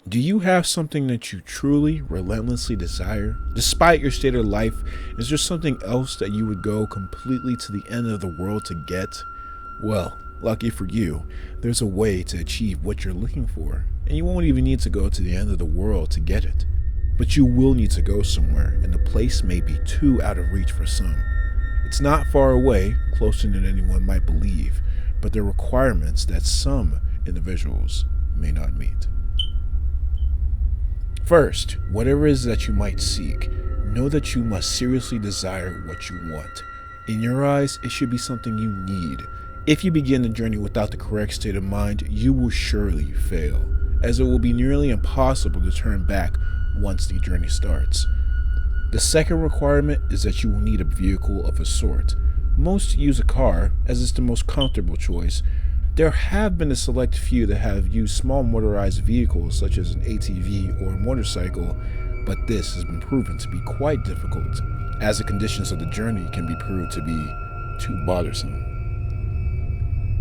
Do you have something that you truly, relentlessly desire? Despite your state of life, is there something else that you would go completely to the end of the world to get? Well, lucky for you, there's a way to achieve what you're looking for, and you won't even need to go to the end of the world to get it. But you will need to go somewhere, and the place may be too out of reach for some. It's not far away, closer than anyone might believe, but there are requirements that some individuals may not meet. First, whatever it is that you might seek, know that you must seriously desire what you want. In your eyes, it should be something you need. If you begin the journey without the correct state of mind, you will surely fail, as it will be nearly impossible to turn back once the journey starts. The second requirement is that you will need a vehicle of a sort. Most use a car, as it's the most comfortable choice. There have been a select few that have used small motorized vehicles such as an ATV or a motorcycle, but this has been proven to be quite difficult, as the conditions of the journey can be proved to be too bothersome.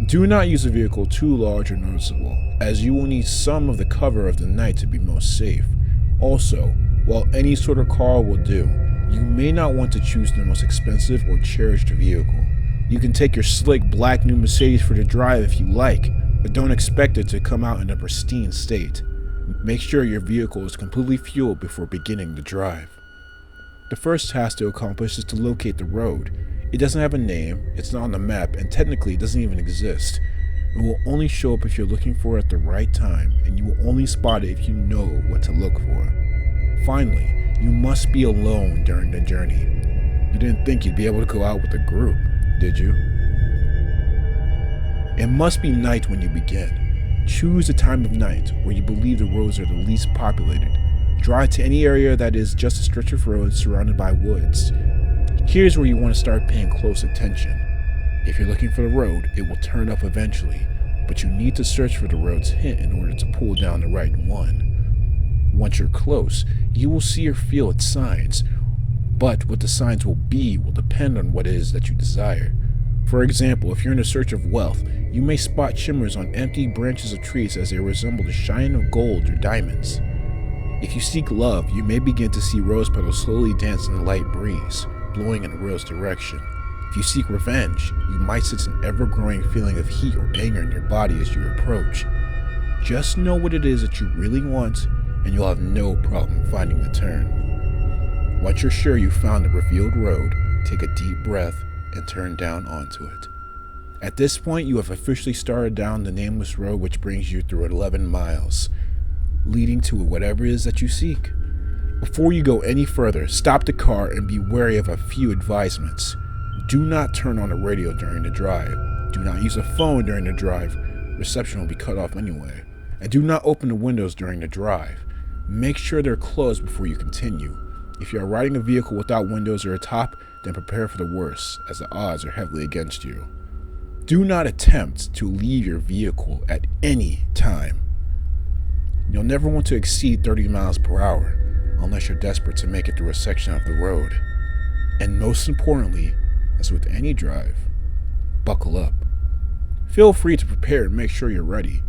Do not use a vehicle too large or noticeable, as you will need some of the cover of the night to be most safe. Also, while any sort of car will do, you may not want to choose the most expensive or cherished vehicle. You can take your slick black new Mercedes for the drive if you like, but don't expect it to come out in a pristine state. Make sure your vehicle is completely fueled before beginning the drive. The first task to accomplish is to locate the road. It doesn't have a name, it's not on the map, and technically it doesn't even exist. It will only show up if you're looking for it at the right time, and you will only spot it if you know what to look for. Finally, you must be alone during the journey. You didn't think you'd be able to go out with a group, did you? It must be night when you begin. Choose a time of night where you believe the roads are the least populated. Drive to any area that is just a stretch of road surrounded by woods. Here's where you want to start paying close attention. If you're looking for the road, it will turn up eventually, but you need to search for the road's hint in order to pull down the right one. Once you're close, you will see or feel its signs, but what the signs will be will depend on what it is that you desire. For example, if you're in a search of wealth, you may spot shimmers on empty branches of trees as they resemble the shine of gold or diamonds. If you seek love, you may begin to see rose petals slowly dance in a light breeze, blowing in a rose direction. If you seek revenge, you might sense an ever-growing feeling of heat or anger in your body as you approach. Just know what it is that you really want, and you'll have no problem finding the turn. Once you're sure you found the revealed road, take a deep breath and turn down onto it. At this point, you have officially started down the nameless road which brings you through 11 miles, leading to whatever it is that you seek. Before you go any further, stop the car and be wary of a few advisements. Do not turn on the radio during the drive. Do not use a phone during the drive. Reception will be cut off anyway. And do not open the windows during the drive. Make sure they're closed before you continue. If you are riding a vehicle without windows or a top, then prepare for the worst, as the odds are heavily against you. Do not attempt to leave your vehicle at any time. You'll never want to exceed 30 miles per hour, unless you're desperate to make it through a section of the road. And most importantly, as with any drive, buckle up. Feel free to prepare and make sure you're ready.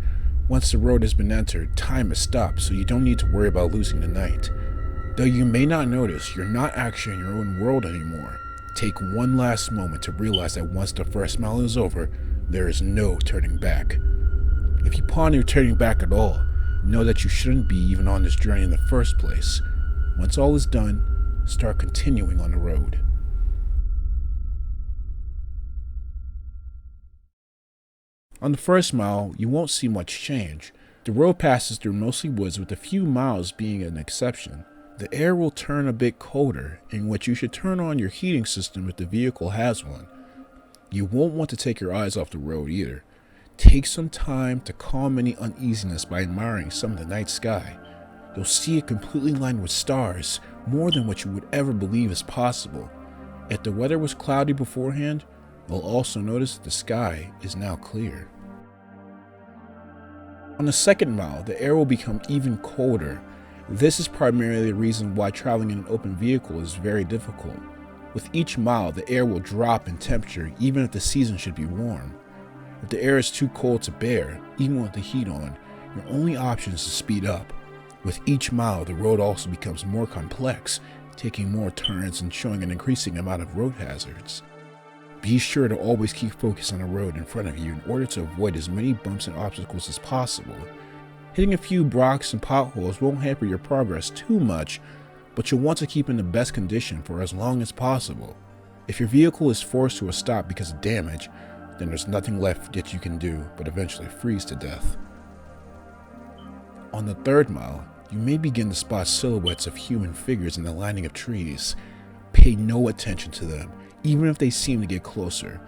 Once the road has been entered, time is stopped, so you don't need to worry about losing the night. Though you may not notice, you're not actually in your own world anymore. Take one last moment to realize that once the first mile is over, there is no turning back. If you ponder turning back at all, know that you shouldn't be even on this journey in the first place. Once all is done, start continuing on the road. On the first mile, you won't see much change. The road passes through mostly woods, with a few miles being an exception. The air will turn a bit colder, in which you should turn on your heating system if the vehicle has one. You won't want to take your eyes off the road either. Take some time to calm any uneasiness by admiring some of the night sky. You'll see it completely lined with stars, more than what you would ever believe is possible. If the weather was cloudy beforehand, you'll also notice that the sky is now clear. On the second mile, the air will become even colder. This is primarily the reason why traveling in an open vehicle is very difficult. With each mile, the air will drop in temperature even if the season should be warm. If the air is too cold to bear, even with the heat on, your only option is to speed up. With each mile, the road also becomes more complex, taking more turns and showing an increasing amount of road hazards. Be sure to always keep focus on the road in front of you in order to avoid as many bumps and obstacles as possible. Hitting a few rocks and potholes won't hamper your progress too much, but you'll want to keep in the best condition for as long as possible. If your vehicle is forced to a stop because of damage, then there's nothing left that you can do but eventually freeze to death. On the third mile, you may begin to spot silhouettes of human figures in the lining of trees. Pay no attention to them, even if they seem to get closer.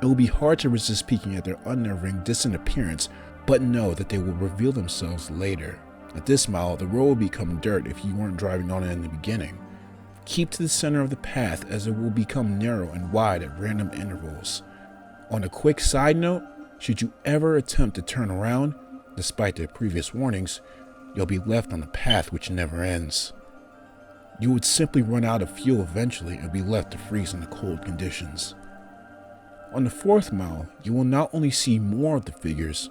It will be hard to resist peeking at their unnerving, distant appearance, but know that they will reveal themselves later. At this mile, the road will become dirt if you weren't driving on it in the beginning. Keep to the center of the path as it will become narrow and wide at random intervals. On a quick side note, should you ever attempt to turn around, despite the previous warnings, you'll be left on a path which never ends. You would simply run out of fuel eventually and be left to freeze in the cold conditions. On the fourth mile, you will not only see more of the figures,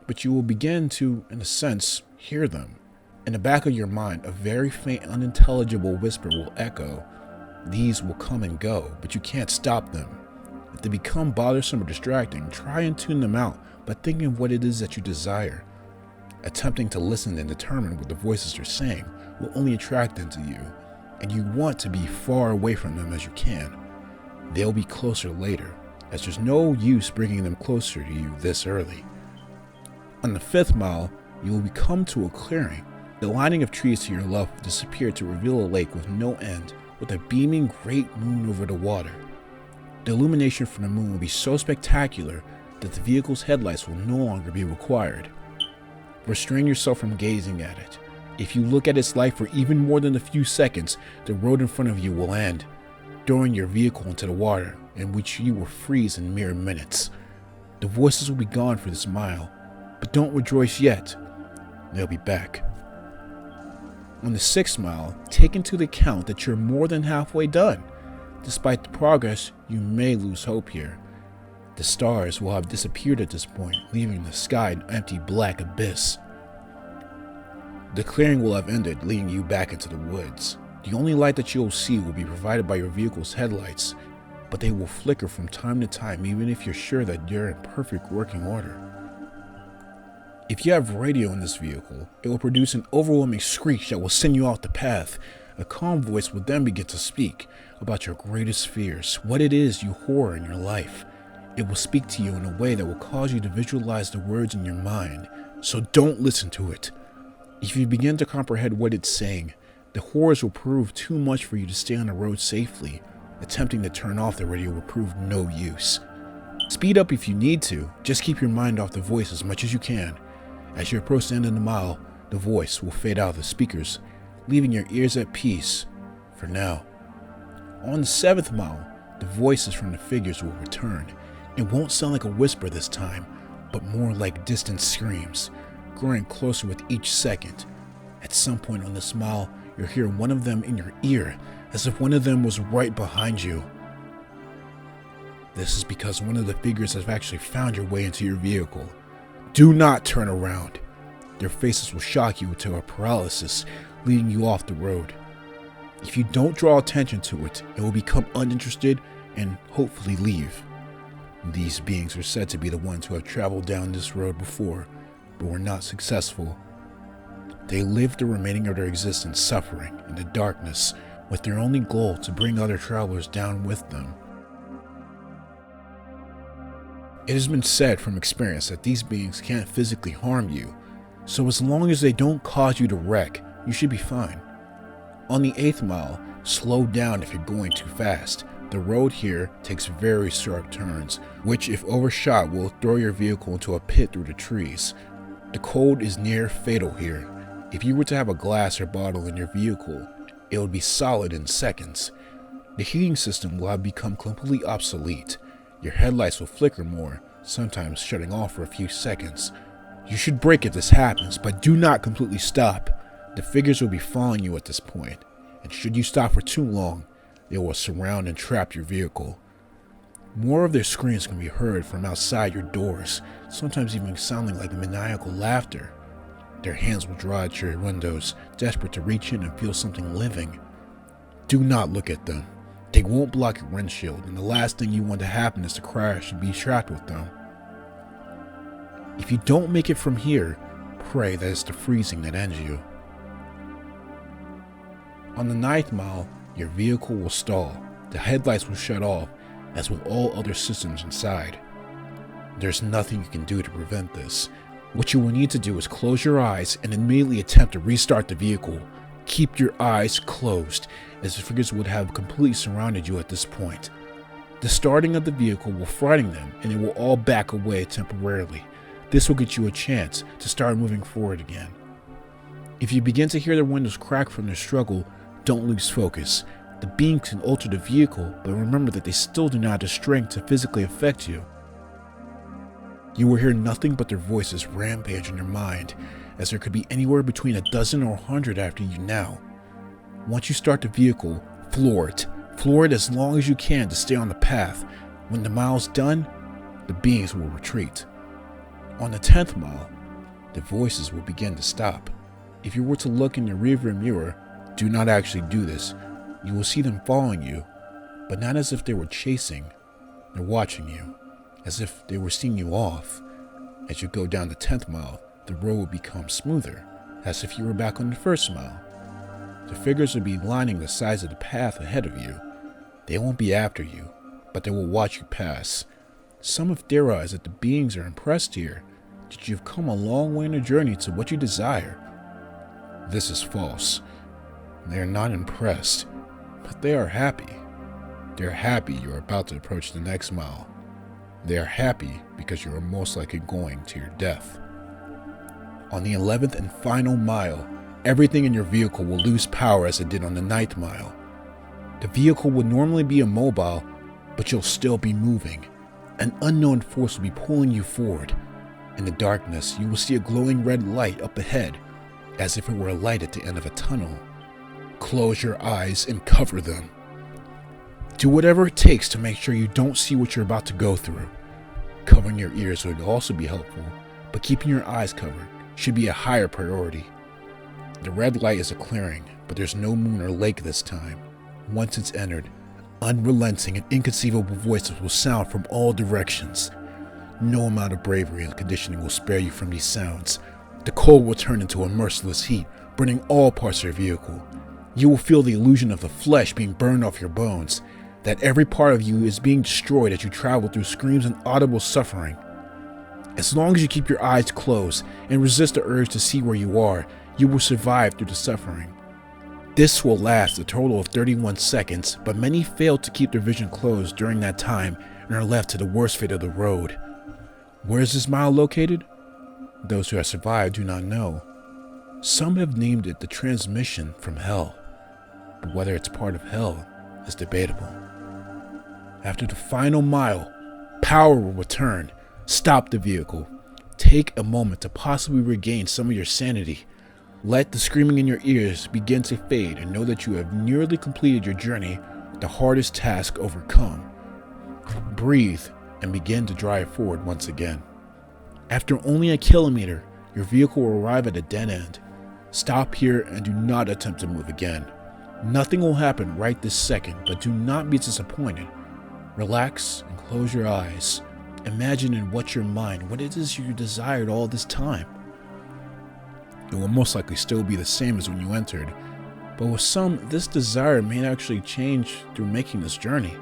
but you will begin to, in a sense, hear them. In the back of your mind, a very faint, unintelligible whisper will echo. These will come and go, but you can't stop them. If they become bothersome or distracting, try and tune them out by thinking of what it is that you desire. Attempting to listen and determine what the voices are saying will only attract them to you, and you want to be far away from them as you can. They'll be closer later, as there's no use bringing them closer to you this early. On the fifth mile, you will come to a clearing. The lining of trees to your left will disappear to reveal a lake with no end, with a beaming great moon over the water. The illumination from the moon will be so spectacular that the vehicle's headlights will no longer be required. Restrain yourself from gazing at it. If you look at its light for even more than a few seconds, the road in front of you will end, throwing your vehicle into the water, in which you will freeze in mere minutes. The voices will be gone for this mile, but don't rejoice yet. They'll be back. On the sixth mile, take into account that you're more than halfway done. Despite the progress, you may lose hope here. The stars will have disappeared at this point, leaving the sky an empty black abyss. The clearing will have ended, leading you back into the woods. The only light that you'll see will be provided by your vehicle's headlights, but they will flicker from time to time even if you're sure that you're in perfect working order. If you have radio in this vehicle, it will produce an overwhelming screech that will send you off the path. A calm voice will then begin to speak about your greatest fears, what it is you horror in your life. It will speak to you in a way that will cause you to visualize the words in your mind, so don't listen to it. If you begin to comprehend what it's saying, the horrors will prove too much for you to stay on the road safely. Attempting to turn off the radio will prove no use. Speed up if you need to, just keep your mind off the voice as much as you can. As you approach the end of the mile, the voice will fade out of the speakers, leaving your ears at peace for now. On the seventh mile, the voices from the figures will return. It won't sound like a whisper this time, but more like distant screams, growing closer with each second. At some point on this mile, you'll hear one of them in your ear, as if one of them was right behind you. This is because one of the figures has actually found your way into your vehicle. Do not turn around. Their faces will shock you into a paralysis, leading you off the road. If you don't draw attention to it, it will become uninterested and hopefully leave. These beings are said to be the ones who have traveled down this road before, but were not successful. They live the remaining of their existence suffering in the darkness, with their only goal to bring other travelers down with them. It has been said from experience that these beings can't physically harm you, so as long as they don't cause you to wreck, you should be fine. On the 8th mile, slow down if you're going too fast. The road here takes very sharp turns, which if overshot will throw your vehicle into a pit through the trees. The cold is near fatal here. If you were to have a glass or bottle in your vehicle, it would be solid in seconds. The heating system will have become completely obsolete. Your headlights will flicker more, sometimes shutting off for a few seconds. You should brake if this happens, but do not completely stop. The figures will be following you at this point, and should you stop for too long, they will surround and trap your vehicle. More of their screams can be heard from outside your doors, sometimes even sounding like maniacal laughter. Their hands will draw at your windows, desperate to reach in and feel something living. Do not look at them. They won't block your windshield, and the last thing you want to happen is to crash and be trapped with them. If you don't make it from here, pray that it's the freezing that ends you. On the 9th mile, your vehicle will stall. The headlights will shut off, as will all other systems inside. There's nothing you can do to prevent this. What you will need to do is close your eyes and immediately attempt to restart the vehicle. Keep your eyes closed, as the figures would have completely surrounded you at this point. The starting of the vehicle will frighten them, and it will all back away temporarily. This will get you a chance to start moving forward again. If you begin to hear their windows crack from their struggle, don't lose focus. The beings can alter the vehicle, but remember that they still do not have the strength to physically affect you. You will hear nothing but their voices rampage in your mind, as there could be anywhere between a dozen or 100 after you now. Once you start the vehicle, floor it. Floor it as long as you can to stay on the path. When the mile's done, the beings will retreat. On the 10th mile, the voices will begin to stop. If you were to look in your rearview mirror, do not actually do this. You will see them following you, but not as if they were chasing. They're watching you, as if they were seeing you off. As you go down the 10th mile, the road will become smoother, as if you were back on the 1st mile. The figures will be lining the sides of the path ahead of you. They won't be after you, but they will watch you pass. Some have theorized that the beings are impressed here, that you've come a long way in the journey to what you desire. This is false. They are not impressed, but they are happy. They are happy you are about to approach the next mile. They are happy because you are most likely going to your death. On the 11th and final mile, everything in your vehicle will lose power as it did on the 9th mile. The vehicle would normally be immobile, but you'll still be moving. An unknown force will be pulling you forward. In the darkness, you will see a glowing red light up ahead, as if it were a light at the end of a tunnel. Close your eyes and cover them. Do whatever it takes to make sure you don't see what you're about to go through. Covering your ears would also be helpful, but keeping your eyes covered should be a higher priority. The red light is a clearing, but there's no moon or lake this time. Once it's entered, unrelenting and inconceivable voices will sound from all directions. No amount of bravery and conditioning will spare you from these sounds. The cold will turn into a merciless heat, burning all parts of your vehicle. You will feel the illusion of the flesh being burned off your bones, that every part of you is being destroyed as you travel through screams and audible suffering. As long as you keep your eyes closed and resist the urge to see where you are, you will survive through the suffering. This will last a total of 31 seconds, but many fail to keep their vision closed during that time and are left to the worst fate of the road. Where is this mile located? Those who have survived do not know. Some have named it the transmission from hell, but whether it's part of hell is debatable. After the final mile, power will return. Stop the vehicle. Take a moment to possibly regain some of your sanity. Let the screaming in your ears begin to fade and know that you have nearly completed your journey with the hardest task overcome. Breathe and begin to drive forward once again. After only a kilometer, your vehicle will arrive at a dead end. Stop here and do not attempt to move again. Nothing will happen right this second, but do not be disappointed. Relax and close your eyes. Imagine in your mind what it is you desired all this time. It will most likely still be the same as when you entered, but with some, this desire may actually change through making this journey.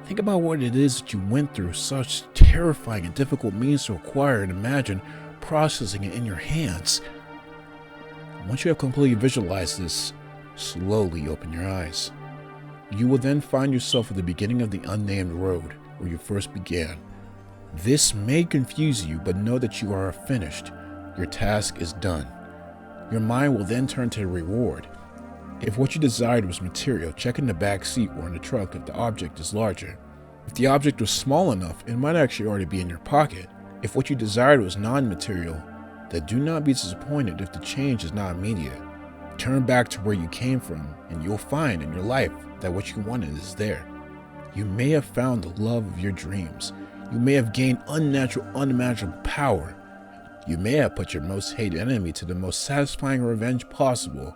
Think about what it is that you went through such terrifying and difficult means to acquire, and imagine processing it in your hands. Once you have completely visualized this, slowly open your eyes. You will then find yourself at the beginning of the unnamed road where you first began. This may confuse you, but know that you are finished. Your task is done. Your mind will then turn to the reward. If what you desired was material, check in the back seat or in the trunk if the object is larger. If the object was small enough, it might actually already be in your pocket. If what you desired was non-material, then do not be disappointed if the change is not immediate. Turn back to where you came from, and you'll find in your life that what you wanted is there. You may have found the love of your dreams. You may have gained unnatural, unimaginable power. You may have put your most hated enemy to the most satisfying revenge possible.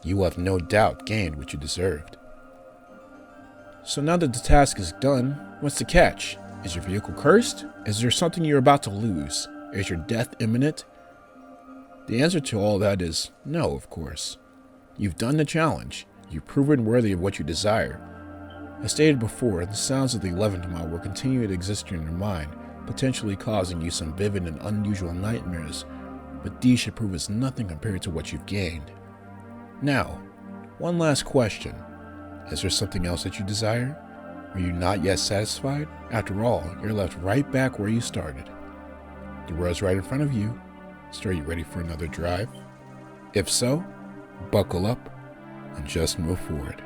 You have no doubt gained what you deserved. So now that the task is done, what's the catch? Is your vehicle cursed? Is there something you're about to lose? Is your death imminent? The answer to all that is no, of course. You've done the challenge. You've proven worthy of what you desire. As stated before, the sounds of the 11th mile will continue to exist in your mind, potentially causing you some vivid and unusual nightmares, but these should prove as nothing compared to what you've gained. Now, one last question. Is there something else that you desire? Are you not yet satisfied? After all, you're left right back where you started. The road's right in front of you, so are you ready for another drive? If so, buckle up and just move forward.